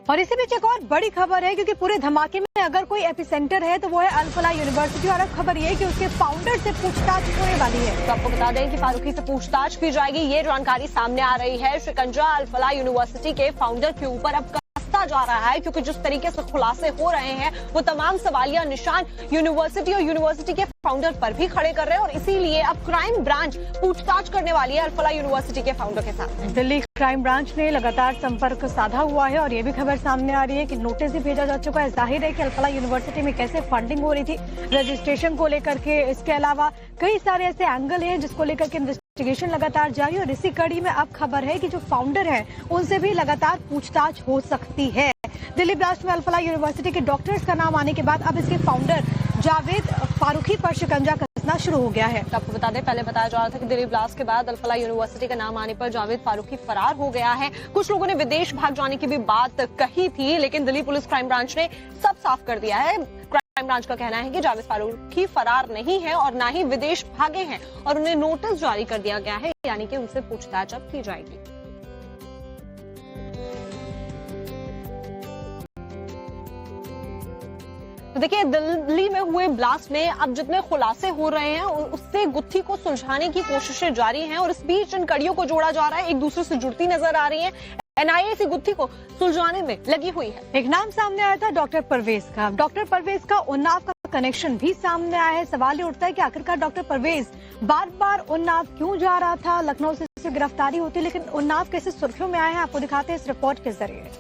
और इसी बीच एक और बड़ी खबर है, क्योंकि पूरे धमाके में अगर कोई एपिसेंटर है तो वो है अल फलाह यूनिवर्सिटी। और अब खबर ये है कि उसके फाउंडर से पूछताछ होने वाली है। तो आपको बता दें कि फारूकी से पूछताछ की जाएगी, ये जानकारी सामने आ रही है। शिकंजा अल फलाह यूनिवर्सिटी के फाउंडर के ऊपर अब कसता जा रहा है, क्योंकि जिस तरीके से खुलासे हो रहे हैं वो तमाम सवालिया निशान यूनिवर्सिटी और यूनिवर्सिटी के फाउंडर पर भी खड़े कर रहे हैं। और इसीलिए अब क्राइम ब्रांच पूछताछ करने वाली है अल फलाह यूनिवर्सिटी के फाउंडर के साथ। दिल्ली क्राइम ब्रांच ने लगातार संपर्क साधा हुआ है और ये भी खबर सामने आ रही है कि नोटिस भी भेजा जा चुका है। जाहिर है कि अल फलाह यूनिवर्सिटी में कैसे फंडिंग हो रही थी, रजिस्ट्रेशन को लेकर के, इसके अलावा कई सारे ऐसे एंगल हैं जिसको लेकर के इन्वेस्टिगेशन लगातार जारी। और इसी कड़ी में अब खबर है कि जो फाउंडर है उनसे भी लगातार पूछताछ हो सकती है। दिल्ली ब्लास्ट में अल फलाह यूनिवर्सिटी के डॉक्टर्स का नाम आने के बाद अब इसके फाउंडर जावेद फारूकी पर शिकंजा कसना शुरू हो गया है। तो आपको बता दें, पहले बताया जा रहा था कि दिल्ली ब्लास्ट के बाद अल फलाह यूनिवर्सिटी का नाम आने पर जावेद फारूकी फरार हो गया है। कुछ लोगों ने विदेश भाग जाने की भी बात कही थी, लेकिन दिल्ली पुलिस क्राइम ब्रांच ने सब साफ कर दिया है। क्राइम ब्रांच का कहना है कि जावेद फारूकी फरार नहीं है और ना ही विदेश भागे हैं, और उन्हें नोटिस जारी कर दिया गया है, यानी कि उनसे पूछताछ अब की जाएगी। तो देखिए, दिल्ली में हुए ब्लास्ट में अब जितने खुलासे हो रहे हैं उससे गुत्थी को सुलझाने की कोशिशें जारी हैं, और इस बीच इन कड़ियों को जोड़ा जा रहा है, एक दूसरे से जुड़ती नजर आ रही है। एनआईए इसी गुत्थी को सुलझाने में लगी हुई है। एक नाम सामने आया था डॉक्टर परवेज का। डॉक्टर परवेज का उन्नाव का कनेक्शन भी सामने आया है। सवाल ये उठता है कि आखिरकार डॉक्टर परवेज बार बार उन्नाव क्यों जा रहा था। लखनऊ से गिरफ्तारी होती, लेकिन उन्नाव कैसे सुर्खियों में आए हैं, आपको दिखाते हैं इस रिपोर्ट के जरिए।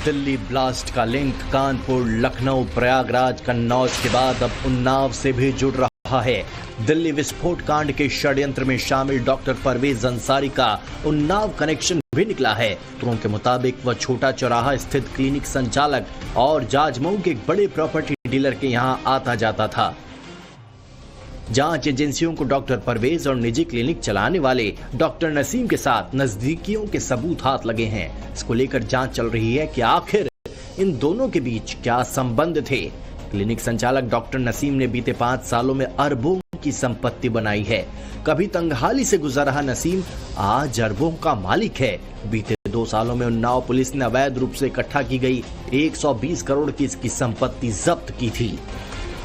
दिल्ली ब्लास्ट का लिंक कानपुर, लखनऊ, प्रयागराज, कन्नौज के बाद अब उन्नाव से भी जुड़ रहा है। दिल्ली विस्फोट कांड के षड्यंत्र में शामिल डॉक्टर परवेज अंसारी का उन्नाव कनेक्शन भी निकला है। सूत्रों के मुताबिक वह छोटा चौराहा स्थित क्लिनिक संचालक और जाजमऊ के एक बड़े प्रॉपर्टी डीलर के यहां आता जाता था। जांच एजेंसियों को डॉक्टर परवेज और निजी क्लिनिक चलाने वाले डॉक्टर नसीम के साथ नजदीकियों के सबूत हाथ लगे हैं। इसको लेकर जांच चल रही है कि आखिर इन दोनों के बीच क्या संबंध थे। क्लिनिक संचालक डॉक्टर नसीम ने बीते 5 सालों में अरबों की संपत्ति बनाई है। कभी तंगहाली से गुजर रहा नसीम आज अरबों का मालिक है। बीते 2 सालों में उन्नाव पुलिस ने अवैध रूप से इकट्ठा की गई 120 करोड़ की इसकी संपत्ति जब्त की थी।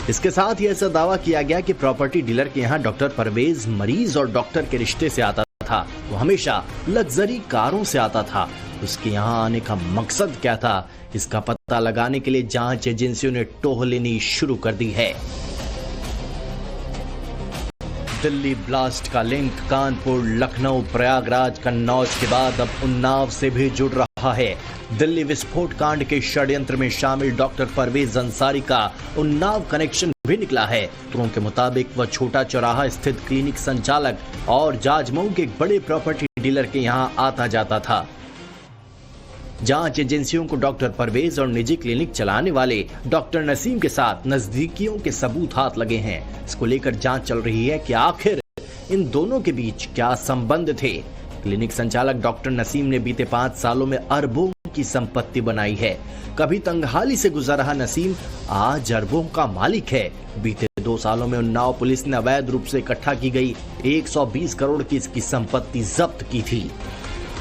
इसके साथ ही ऐसा दावा किया गया कि प्रॉपर्टी डीलर के यहाँ डॉक्टर परवेज मरीज और डॉक्टर के रिश्ते से आता था। वो हमेशा लग्जरी कारों से आता था। उसके यहाँ आने का मकसद क्या था, इसका पता लगाने के लिए जांच एजेंसियों ने टोह लेनी शुरू कर दी है। दिल्ली ब्लास्ट का लिंक कानपुर, लखनऊ, प्रयागराज, कन्नौज के बाद अब उन्नाव से भी जुड़ रहा है। दिल्ली विस्फोट कांड के षड्यंत्र में शामिल डॉक्टर परवेज अंसारी का उन्नाव कनेक्शन भी निकला है। सूत्रों के मुताबिक वह छोटा चौराहा स्थित क्लिनिक संचालक और जाजमऊ के एक बड़े प्रॉपर्टी डीलर के यहां आता जाता था। जांच एजेंसियों को डॉक्टर परवेज और निजी क्लिनिक चलाने वाले डॉक्टर नसीम के साथ नजदीकियों के सबूत हाथ लगे हैं। इसको लेकर जांच चल रही है कि आखिर इन दोनों के बीच क्या संबंध थे। क्लिनिक संचालक डॉक्टर नसीम ने बीते 5 सालों में अरबों की संपत्ति बनाई है। कभी तंगहाली से गुजर रहा नसीम आज अरबों का मालिक है। बीते 2 सालों में उन्नाव पुलिस ने अवैध रूप से इकट्ठा की गई 120 करोड़ की इसकी संपत्ति जब्त की थी।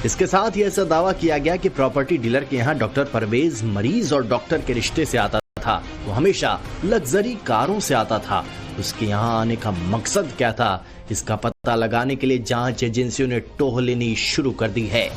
इसके साथ ही ऐसा दावा किया गया कि प्रॉपर्टी डीलर के यहाँ डॉक्टर परवेज मरीज और डॉक्टर के रिश्ते से आता था। वो हमेशा लग्जरी कारों से आता था। उसके यहाँ आने का मकसद क्या था, इसका पता लगाने के लिए जांच एजेंसियों ने टोह लेनी शुरू कर दी है।